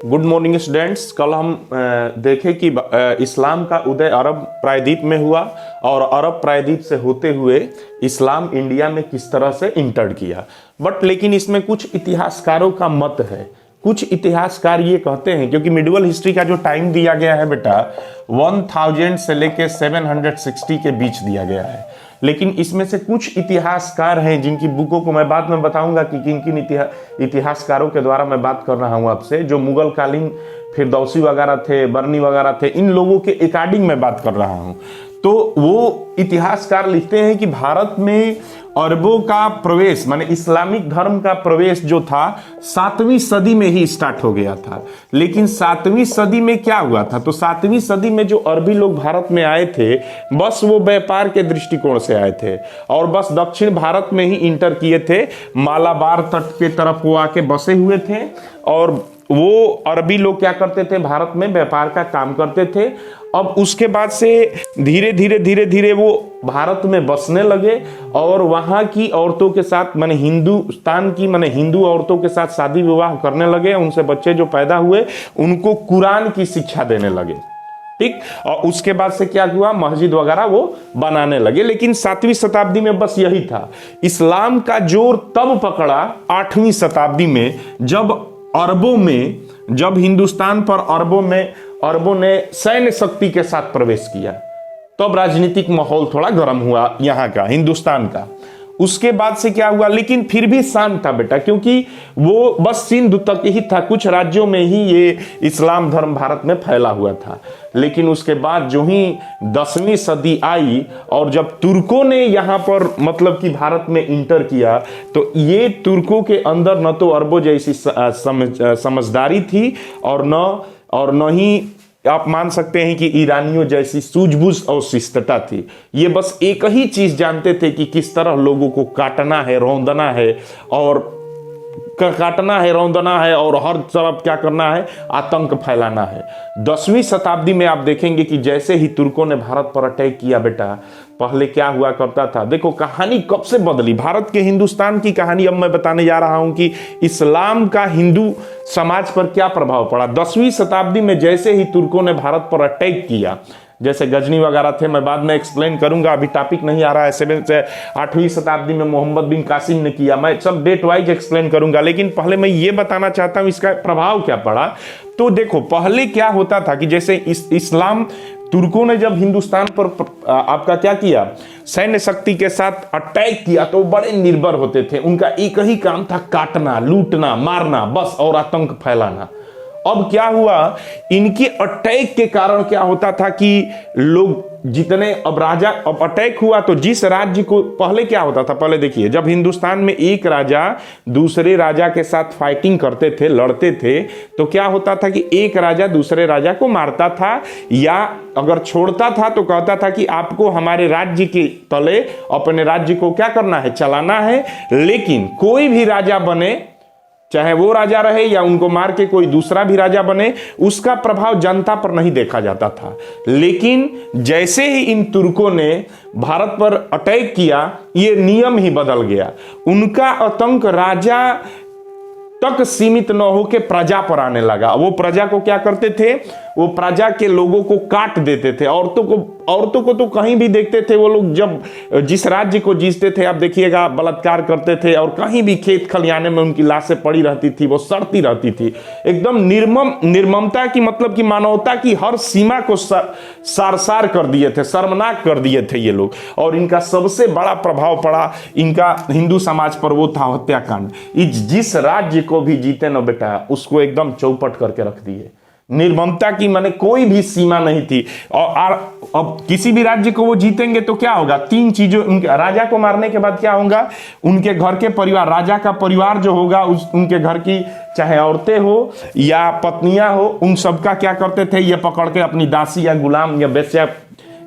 Good morning students. कल हम देखे कि इस्लाम का उदय अरब प्रायद्वीप में हुआ और अरब प्रायद्वीप से होते हुए इस्लाम इंडिया में किस तरह से इंटर किया। लेकिन इसमें कुछ इतिहासकारों का मत है। कुछ इतिहासकार ये कहते हैं, क्योंकि मिडिवल हिस्ट्री का जो टाइम दिया गया है बेटा 1000 से लेके 760 के बीच दिया गया है, लेकिन इसमें से कुछ इतिहासकार हैं जिनकी बुकों को मैं बाद में बताऊंगा कि किन किन इतिहासकारों के द्वारा मैं बात कर रहा हूं आपसे, जो मुगल कालीन फिरदौसी वगैरह थे, बर्नी वगैरह थे, इन लोगों के अकॉर्डिंग मैं बात कर रहा हूं। तो वो इतिहासकार लिखते हैं कि भारत में अरबों का प्रवेश माने इस्लामिक धर्म का प्रवेश जो था 7वीं सदी में ही स्टार्ट हो गया था। लेकिन 7वीं सदी में क्या हुआ था, तो 7वीं सदी में जो अरबी लोग भारत में आए थे बस वो व्यापार के दृष्टिकोण से आए थे और बस दक्षिण भारत में ही इंटर किए थे। मालाबार तट के तरफ वो आके बसे हुए थे और वो अरबी लोग क्या करते थे, भारत में व्यापार का काम करते थे। अब उसके बाद से धीरे धीरे वो भारत में बसने लगे और वहां की औरतों के साथ माने हिंदुस्तान की माने हिंदू औरतों के साथ शादी विवाह करने लगे। उनसे बच्चे जो पैदा हुए उनको कुरान की शिक्षा देने लगे, ठीक। और उसके बाद से क्या हुआ, मस्जिद वगैरह वो बनाने लगे। लेकिन 7वीं शताब्दी में बस यही था। इस्लाम का जोर तब पकड़ा 8वीं शताब्दी में, जब हिंदुस्तान पर अरबों ने सैन्य शक्ति के साथ प्रवेश किया। तब राजनीतिक माहौल थोड़ा गर्म हुआ यहाँ का, हिंदुस्तान का। उसके बाद से क्या हुआ, लेकिन फिर भी शांत था बेटा, क्योंकि वो बस सिंधु तक ही था, कुछ राज्यों में ही ये इस्लाम धर्म भारत में फैला हुआ था। लेकिन उसके बाद जो ही 10वीं सदी आई और जब तुर्कों ने यहाँ पर मतलब कि भारत में इंटर किया, तो ये तुर्कों के अंदर न तो अरबों जैसी समझदारी थी और न ही आप मान सकते हैं कि ईरानियों जैसी सूझबूझ और शिष्टता थी। ये बस एक ही चीज जानते थे कि किस तरह लोगों को काटना है, रौंदना है और हर तरफ क्या करना है, आतंक फैलाना है। 10वीं शताब्दी में आप देखेंगे कि जैसे ही तुर्कों ने भारत पर अटैक किया बेटा, पहले क्या हुआ करता था, देखो कहानी कब से बदली, भारत के हिंदुस्तान की कहानी अब मैं बताने जा रहा हूं कि इस्लाम का हिंदू समाज पर क्या प्रभाव पड़ा। 10वीं शताब्दी में जैसे ही तुर्कों ने भारत पर अटैक किया, जैसे गजनी वगैरह थे, मैं बाद में एक्सप्लेन करूंगा, अभी टॉपिक नहीं आ रहा है। 7 से 8वीं शताब्दी में मोहम्मद बिन कासिम ने किया, मैं सब डेट वाइज एक्सप्लेन करूंगा। लेकिन पहले मैं ये बताना चाहता हूं इसका प्रभाव क्या पड़ा। तो देखो पहले क्या होता था कि जैसे इस्लाम तुर्कों ने जब हिंदुस्तान पर आपका क्या किया, सैन्य शक्ति के साथ अटैक किया, तो बड़े निर्भर होते थे। उनका एक ही काम था, काटना, लूटना, मारना बस, और आतंक फैलाना। अब क्या हुआ, इनके अटैक के कारण क्या होता था कि लोग जितने अब अटैक हुआ तो जिस राज्य को पहले क्या होता था, पहले देखिए जब हिंदुस्तान में एक राजा दूसरे राजा के साथ फाइटिंग करते थे, लड़ते थे, तो क्या होता था कि एक राजा दूसरे राजा को मारता था या अगर छोड़ता था तो कहता था कि आपको हमारे राज्य के तले अपने राज्य को क्या करना है, चलाना है। लेकिन कोई भी राजा बने, चाहे वो राजा रहे या उनको मार के कोई दूसरा भी राजा बने, उसका प्रभाव जनता पर नहीं देखा जाता था। लेकिन जैसे ही इन तुर्कों ने भारत पर अटैक किया, ये नियम ही बदल गया। उनका आतंक राजा तक सीमित न होकर प्रजा पर आने लगा। वो प्रजा को क्या करते थे, वो प्रजा के लोगों को काट देते थे। औरतों को तो कहीं भी देखते थे वो लोग, जब जिस राज्य को जीतते थे आप देखिएगा बलात्कार करते थे, और कहीं भी खेत खलियाने में उनकी लाशें पड़ी रहती थी, वो सड़ती रहती थी। एकदम निर्ममता की मतलब कि मानवता की हर सीमा को सार कर दिए थे, शर्मनाक कर दिए थे ये लोग। और इनका सबसे बड़ा प्रभाव पड़ा इनका हिंदू समाज पर, वो था हत्याकांड। जिस राज्य को भी जीते न बेटा, उसको एकदम चौपट करके रख दिए। निर्ममता की माने कोई भी सीमा नहीं थी। और अब किसी भी राज्य को वो जीतेंगे तो क्या होगा, 3 चीजें, उनके राजा को मारने के बाद क्या होगा, उनके घर के परिवार, राजा का परिवार जो होगा, उनके घर की चाहे औरतें हो या पत्नियां हो, उन सबका क्या करते थे, ये पकड़ के अपनी दासी या गुलाम या बेस्या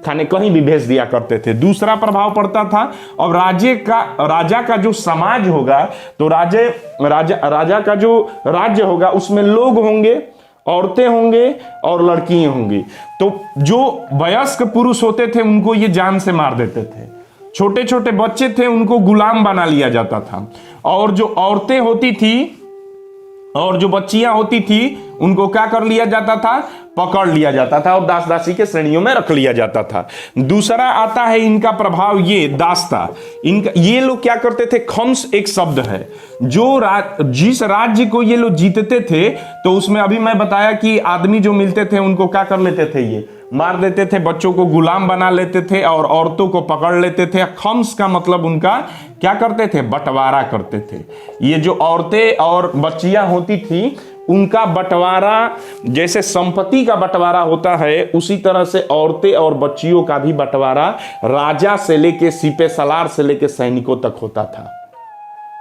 खाने कहीं भी भेज दिया करते थे। दूसरा प्रभाव पड़ता था, और राजा का जो समाज होगा, तो राजा का जो राज्य होगा उसमें लोग होंगे, औरतें होंगे और लड़कियां होंगी। तो जो वयस्क पुरुष होते थे उनको ये जान से मार देते थे। छोटे छोटे बच्चे थे उनको गुलाम बना लिया जाता था। और जो औरतें होती थी और जो बच्चियां होती थी उनको क्या कर लिया जाता था, पकड़ लिया जाता था और दास दासी के श्रेणियों में रख लिया जाता था। दूसरा आता है इनका प्रभाव, ये दास्ता, इनका ये लोग क्या करते थे, खम्स एक शब्द है, जो जिस राज्य को ये लोग जीतते थे तो उसमें अभी मैं बताया कि आदमी जो मिलते थे उनको क्या कर लेते थे, ये मार देते थे, बच्चों को गुलाम बना लेते थे और औरतों को पकड़ लेते थे। खम्स का मतलब उनका क्या करते थे, बंटवारा करते थे। ये जो औरतें और बच्चियां होती थी उनका बंटवारा, जैसे संपत्ति का बंटवारा होता है उसी तरह से औरतें और बच्चियों का भी बंटवारा राजा से लेके सिपे सलार से लेके सैनिकों तक होता था।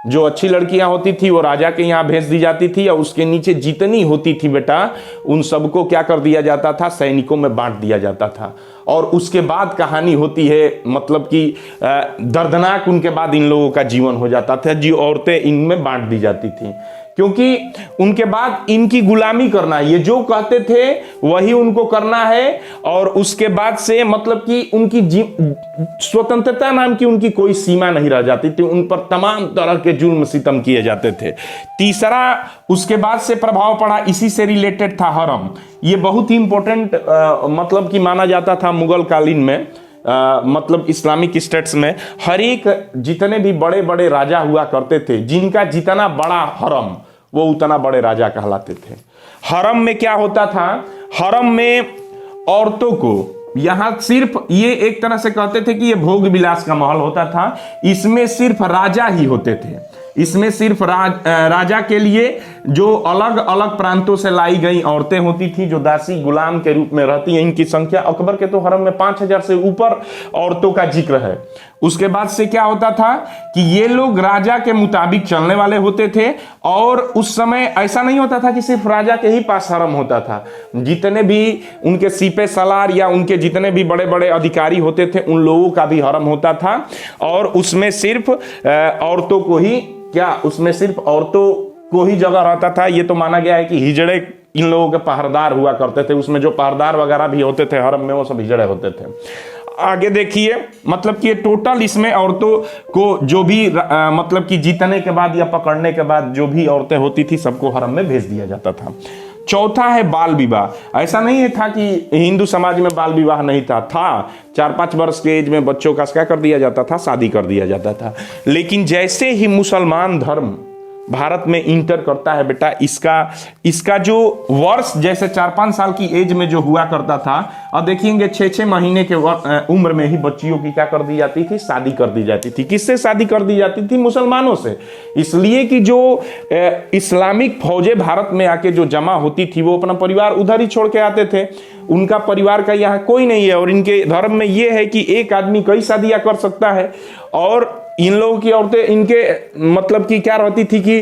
जो अच्छी लड़कियां होती थी वो राजा के यहाँ भेज दी जाती थी और उसके नीचे जितनी होती थी बेटा उन सबको क्या कर दिया जाता था, सैनिकों में बांट दिया जाता था। और उसके बाद कहानी होती है, मतलब कि दर्दनाक उनके बाद इन लोगों का जीवन हो जाता था, जो औरतें इनमें बांट दी जाती थी, क्योंकि उनके बाद इनकी गुलामी करना, ये जो कहते थे वही उनको करना है। और उसके बाद से मतलब कि उनकी स्वतंत्रता नाम की उनकी कोई सीमा नहीं रह जाती थी, उन पर तमाम तरह के जुल्म सितम किए जाते थे। तीसरा उसके बाद से प्रभाव पड़ा, इसी से रिलेटेड था हरम। ये बहुत ही इंपॉर्टेंट मतलब कि माना जाता था मुगल कालीन में, मतलब इस्लामिक स्टेट्स में हर एक जितने भी बड़े बड़े राजा हुआ करते थे, जिनका जितना बड़ा हरम वो उतना बड़े राजा कहलाते थे। हरम में क्या होता था, हरम में औरतों को यहां सिर्फ ये एक तरह से कहते थे कि ये भोग विलास का माहौल होता था, इसमें सिर्फ राजा ही होते थे। इसमें सिर्फ राजा के लिए जो अलग अलग प्रांतों से लाई गई औरतें होती थी, जो दासी गुलाम के रूप में रहती हैं, इनकी संख्या अकबर के तो हरम में 5000 से ऊपर औरतों का जिक्र है। उसके बाद से क्या होता था कि ये लोग राजा के मुताबिक चलने वाले होते थे, और उस समय ऐसा नहीं होता था कि सिर्फ राजा के ही पास हरम होता था, जितने भी उनके सिपे सलार या उनके जितने भी बड़े बड़े अधिकारी होते थे उन लोगों का भी हरम होता था। और उसमें सिर्फ औरतों को ही उसमें सिर्फ औरतों को ही जगह रहता था। ये तो माना गया है कि हिजड़े इन लोगों के पहरेदार हुआ करते थे, उसमें जो पहरेदार वगैरह भी होते थे हरम में वो सब हिजड़े होते थे। आगे देखिए, मतलब कि टोटल इसमें औरतों को जो भी मतलब कि जीतने के बाद या पकड़ने के बाद जो भी औरतें होती थी सबको हरम में भेज दिया जाता था। चौथा है बाल विवाह। ऐसा नहीं था कि हिंदू समाज में बाल विवाह नहीं था 4-5 वर्ष के एज में बच्चों का क्या कर दिया जाता था, शादी कर दिया जाता था। लेकिन जैसे ही मुसलमान धर्म भारत में इंटर करता है बेटा, इसका जो वर्ष जैसे 4-5 साल की एज में जो हुआ करता था, अब देखिएंगे 6-6 महीने के उम्र में ही बच्चियों की क्या कर दी जाती थी, शादी कर दी जाती थी। किससे शादी कर दी जाती थी? मुसलमानों से। इसलिए कि जो इस्लामिक फौजें भारत में आके जो जमा होती थी वो अपना परिवार उधर ही छोड़ के आते थे, उनका परिवार का यहाँ कोई नहीं है। और इनके धर्म में ये है कि एक आदमी कई शादियां कर सकता है। और इन लोगों की औरतें इनके मतलब कि क्या रहती थी कि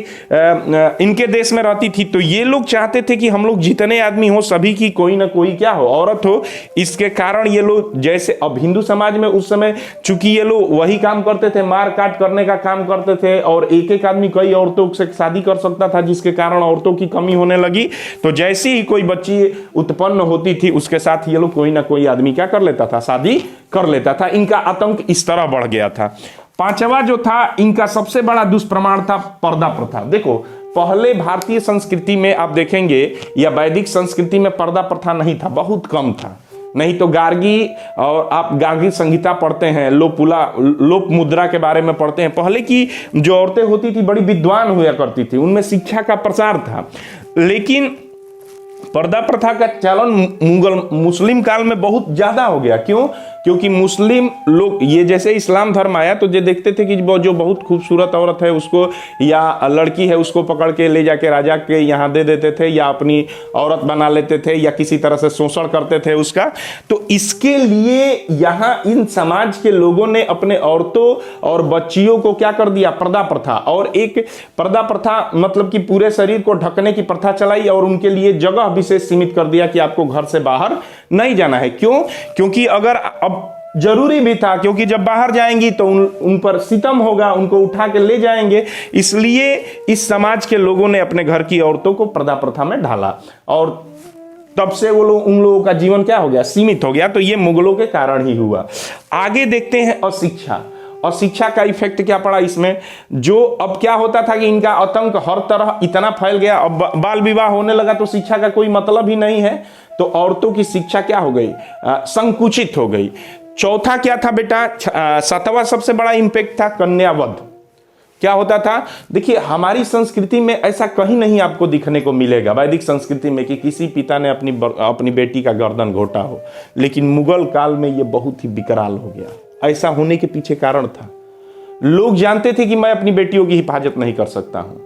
इनके देश में रहती थी, तो ये लोग चाहते थे कि हम लोग जितने आदमी हो सभी की कोई ना कोई क्या हो, औरत हो। इसके कारण ये लोग, जैसे अब हिंदू समाज में उस समय चूंकि ये लोग वही काम करते थे, मार काट करने का काम करते थे, और एक एक आदमी कई औरतों से शादी कर सकता था, जिसके कारण औरतों की कमी होने लगी। तो जैसे ही कोई बच्ची उत्पन्न होती थी उसके साथ ये लोग कोई ना कोई आदमी क्या कर लेता था, शादी कर लेता था। इनका आतंक इस तरह बढ़ गया था। पांचवा जो था इनका सबसे बड़ा दुष्प्रमाण था पर्दा प्रथा। देखो, पहले भारतीय संस्कृति में आप देखेंगे या वैदिक संस्कृति में पर्दा प्रथा नहीं था, बहुत कम था। नहीं तो गार्गी, और आप गार्गी संहिता पढ़ते हैं, लोप मुद्रा के बारे में पढ़ते हैं, पहले की जो औरतें होती थी बड़ी विद्वान हुआ करती थी, उनमें शिक्षा का प्रसार था। लेकिन पर्दा प्रथा का चलन मुस्लिम काल में बहुत ज्यादा हो गया। क्यों? क्योंकि मुस्लिम लोग, ये जैसे इस्लाम धर्म आया तो ये देखते थे कि जो बहुत खूबसूरत औरत है उसको या लड़की है उसको पकड़ के ले जाके राजा के यहाँ दे देते थे, या अपनी औरत बना लेते थे, या किसी तरह से शोषण करते थे उसका। तो इसके लिए यहाँ इन समाज के लोगों ने अपने औरतों और बच्चियों को क्या कर दिया, पर्दा प्रथा। और एक पर्दा प्रथा मतलब कि पूरे शरीर को ढकने की प्रथा चलाई, और उनके लिए जगह विशेष सीमित कर दिया कि आपको घर से बाहर नहीं जाना है। क्यों? क्योंकि अगर अब जरूरी भी था, क्योंकि जब बाहर जाएंगी तो उन पर सितम होगा, उनको उठा के ले जाएंगे। इसलिए इस समाज के लोगों ने अपने घर की औरतों को पर्दा प्रथा में ढाला, और तब से वो लोग, उन लोगों का जीवन क्या हो गया, सीमित हो गया। तो ये मुगलों के कारण ही हुआ। आगे देखते हैं अशिक्षा। और शिक्षा का इफेक्ट क्या पड़ा इसमें, जो अब क्या होता था कि इनका आतंक हर तरह इतना फैल गया, अब बाल विवाह होने लगा तो शिक्षा का कोई मतलब ही नहीं है, तो औरतों की शिक्षा क्या हो गई, संकुचित हो गई। चौथा क्या था बेटा, सातवां सबसे बड़ा इंपैक्ट था कन्यावध। क्या होता था, देखिए हमारी संस्कृति में ऐसा कहीं नहीं आपको दिखने को मिलेगा वैदिक संस्कृति में कि किसी पिता ने अपनी बेटी का गर्दन घोटा हो, लेकिन मुगल काल में यह बहुत ही विकराल हो गया। ऐसा होने के पीछे कारण था, लोग जानते थे कि मैं अपनी बेटियों की हिफाजत नहीं कर सकता हूं,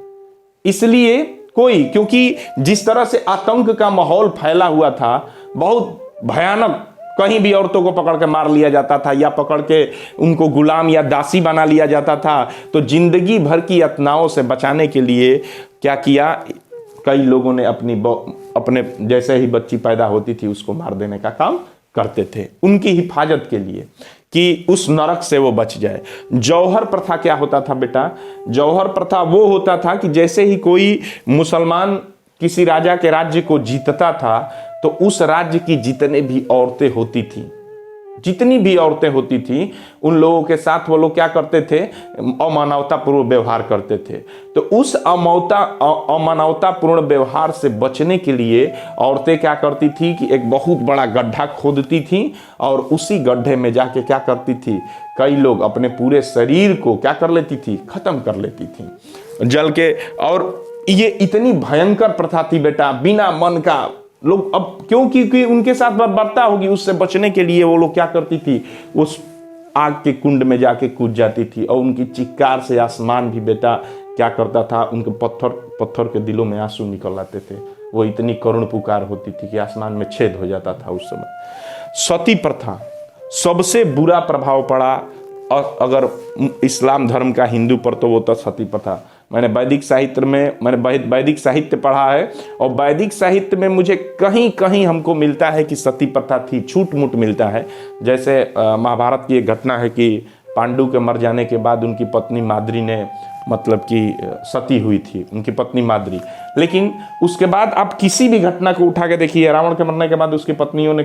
इसलिए क्योंकि जिस तरह से आतंक का माहौल फैला हुआ था, बहुत भयानक, कहीं भी औरतों को पकड़ के मार लिया जाता था या पकड़ के उनको गुलाम या दासी बना लिया जाता था। तो जिंदगी भर की यातनाओं से बचाने के लिए क्या किया, कई लोगों ने अपने जैसे ही बच्ची पैदा होती थी उसको मार देने का काम करते थे उनकी हिफाजत के लिए, कि उस नरक से वो बच जाए। जौहर प्रथा क्या होता था बेटा, जौहर प्रथा वो होता था कि जैसे ही कोई मुसलमान किसी राजा के राज्य को जीतता था तो उस राज्य की जितनी भी औरतें होती थी, जितनी भी औरतें होती थी, उन लोगों के साथ वो लोग क्या करते थे, अमानवतापूर्ण व्यवहार करते थे। तो उस अमानवतापूर्ण व्यवहार से बचने के लिए औरतें क्या करती थी कि एक बहुत बड़ा गड्ढा खोदती थी और उसी गड्ढे में जाके क्या करती थी, कई लोग अपने पूरे शरीर को क्या कर लेती थी, खत्म कर लेती थी जल के। और ये इतनी भयंकर प्रथा थी बेटा, बिना मन का लोग, अब क्योंकि उनके साथ बर्बरता होगी, उससे बचने के लिए वो लोग क्या करती थी, उस आग के कुंड में जाके कूद जाती थी। और उनकी चिक्कार से आसमान भी बेटा क्या करता था, उनके पत्थर के दिलों में आंसू निकल आते थे, वो इतनी करुण पुकार होती थी कि आसमान में छेद हो जाता था उस समय। सती प्रथा सबसे बुरा प्रभाव पड़ा अगर इस्लाम धर्म का हिंदू पर, तो वो तो सती प्रथा। मैंने वैदिक साहित्य पढ़ा है और वैदिक साहित्य में मुझे कहीं कहीं हमको मिलता है कि सती प्रथा थी, छूट मूट मिलता है। जैसे महाभारत की एक घटना है कि पांडु के मर जाने के बाद उनकी पत्नी माद्री ने मतलब कि सती हुई थी, उनकी पत्नी माद्री। लेकिन उसके बाद आप किसी भी घटना को उठा के देखिए, रावण के मरने के बाद उसकी पत्नियों ने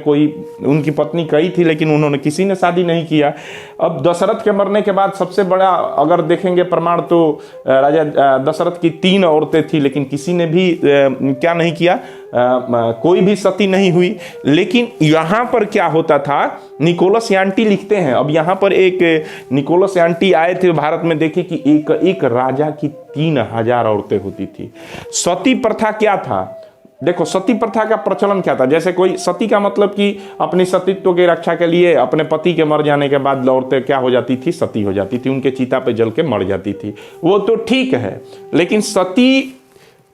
उनकी पत्नी कई थी लेकिन उन्होंने किसी ने शादी नहीं किया। अब दशरथ के मरने के बाद सबसे बड़ा अगर देखेंगे प्रमाण तो राजा दशरथ की 3 औरतें थी, लेकिन किसी ने भी क्या नहीं किया, कोई भी सती नहीं हुई। लेकिन यहाँ पर क्या होता था, निकोलस यांटी लिखते हैं, अब यहाँ पर एक निकोलस यांटी आए थे भारत में, देखे कि एक राजा की 3000 औरतें होती थी। सती प्रथा क्या था, देखो सती प्रथा का प्रचलन क्या था, जैसे कोई सती का मतलब कि अपनी सतीत्व की रक्षा के लिए अपने पति के मर जाने के बाद औरतें क्या हो जाती थी, सती हो जाती थी, उनके चिता पे जल के मर जाती थी, वो तो ठीक है। लेकिन सती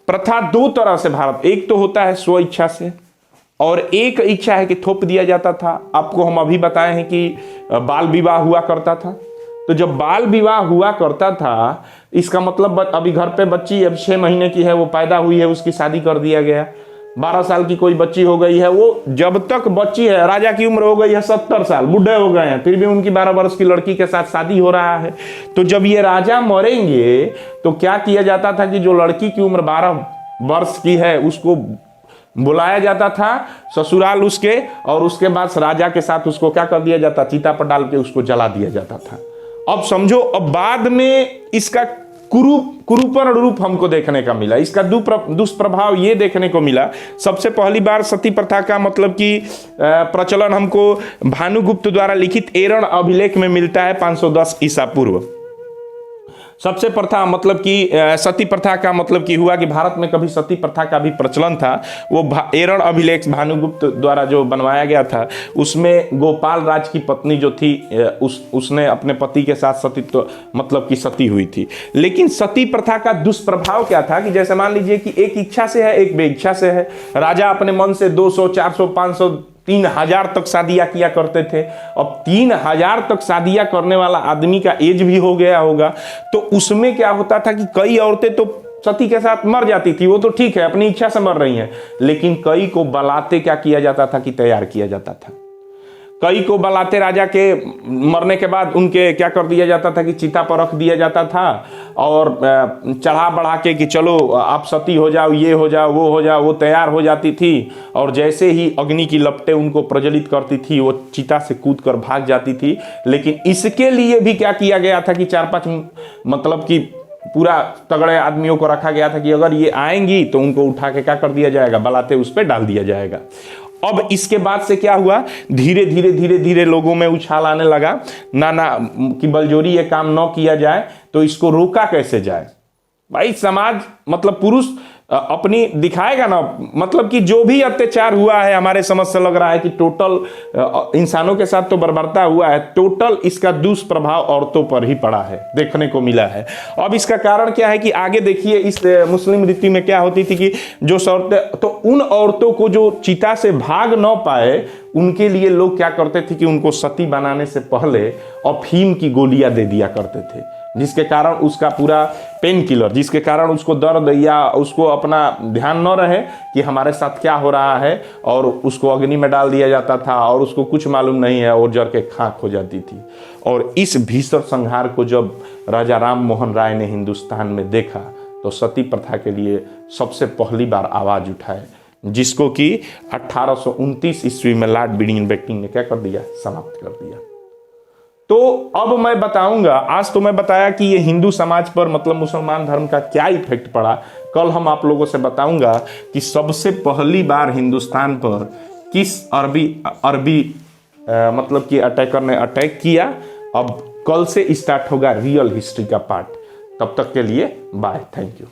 प्रथा 2 तरह से भारत, एक तो होता है स्व इच्छा से और एक इच्छा है कि थोप दिया जाता था। आपको हम अभी बताए हैं कि बाल विवाह हुआ करता था। तो जब बाल विवाह हुआ करता था, इसका मतलब अभी घर पे बच्ची अब 6 महीने की है, वो पैदा हुई है, उसकी शादी कर दिया गया। 12 साल की कोई बच्ची हो गई है, वो जब तक बच्ची है, राजा की उम्र हो गई है 70 साल, बूढ़े हो गए हैं, फिर भी उनकी 12 वर्ष की लड़की के साथ शादी हो रहा है। तो जब ये राजा मरेंगे तो क्या किया जाता था कि जो लड़की की उम्र 12 वर्ष की है उसको बुलाया जाता था ससुराल उसके, और उसके बाद राजा के साथ उसको क्या कर दिया जाता, चिता पर डाल के उसको जला दिया जाता था। अब समझो, अब बाद में इसका कुरूपण रूप हमको देखने का मिला, इसका दुष्प्रभाव ये देखने को मिला। सबसे पहली बार सती प्रथा का मतलब कि प्रचलन हमको भानुगुप्त द्वारा लिखित एरण अभिलेख में मिलता है 510 ईसा पूर्व। सबसे प्रथा मतलब कि सती प्रथा का मतलब कि हुआ कि भारत में कभी सती प्रथा का भी प्रचलन था, वो एरण अभिलेख भानुगुप्त द्वारा जो बनवाया गया था, उसमें गोपाल राज की पत्नी जो थी उसने अपने पति के साथ सतीत्व मतलब कि सती हुई थी। लेकिन सती प्रथा का दुष्प्रभाव क्या था कि जैसे मान लीजिए कि एक इच्छा से है, एक बेइच्छा से है। राजा अपने मन से 200, 400, 500, 3000 तक शादियां किया करते थे। अब 3000 तक शादियां करने वाला आदमी का एज भी हो गया होगा, तो उसमें क्या होता था कि कई औरतें तो सती के साथ मर जाती थी, वो तो ठीक है अपनी इच्छा से मर रही हैं, लेकिन कई को बलाते क्या किया जाता था कि तैयार किया जाता था। कई को बलाते राजा के मरने के बाद उनके क्या कर दिया जाता था कि चिता पर रख दिया जाता था और चढ़ा बढ़ा के कि चलो आप सती हो जाओ, ये हो जाओ, वो हो जाओ, वो तैयार हो जाती थी और जैसे ही अग्नि की लपटें उनको प्रज्वलित करती थी वो चिता से कूद कर भाग जाती थी। लेकिन इसके लिए भी क्या किया गया था कि 4-5 मतलब कि पूरा तगड़े आदमियों को रखा गया था कि अगर ये आएंगी तो उनको उठा के क्या कर दिया जाएगा, बलाते उस पर डाल दिया जाएगा। अब इसके बाद से क्या हुआ, धीरे धीरे धीरे धीरे लोगों में उछाल आने लगा ना कि बलजोरी ये काम न किया जाए तो इसको रोका कैसे जाए। भाई समाज मतलब पुरुष अपनी दिखाएगा ना, मतलब कि जो भी अत्याचार हुआ है हमारे समझ से लग रहा है कि टोटल इंसानों के साथ तो बर्बरता हुआ है, टोटल इसका दुष्प्रभाव औरतों पर ही पड़ा है, देखने को मिला है। अब इसका कारण क्या है कि आगे देखिए इस मुस्लिम रीति में क्या होती थी कि जो औरतें, तो उन औरतों को जो चिता से भाग न पाए उनके लिए लोग क्या करते थे कि उनको सती बनाने से पहले अफीम की गोलियां दे दिया करते थे, जिसके कारण उसका पूरा पेन किलर, जिसके कारण उसको दर्द या उसको अपना ध्यान न रहे कि हमारे साथ क्या हो रहा है, और उसको अग्नि में डाल दिया जाता था और उसको कुछ मालूम नहीं है और जर के खाक हो जाती थी। और इस भीषण संहार को जब राजा राम मोहन राय ने हिंदुस्तान में देखा तो सती प्रथा के लिए सबसे पहली बार आवाज उठाए, जिसको कि 1829 ईस्वी में लॉर्ड माउंटबेटन ने क्या कर दिया, समाप्त कर दिया। तो अब मैं बताऊंगा, आज तो मैं बताया कि ये हिंदू समाज पर मतलब मुसलमान धर्म का क्या इफेक्ट पड़ा। कल हम आप लोगों से बताऊंगा कि सबसे पहली बार हिंदुस्तान पर किस अरबी मतलब कि अटैकर ने अटैक किया। अब कल से स्टार्ट होगा रियल हिस्ट्री का पार्ट। तब तक के लिए बाय, थैंक यू।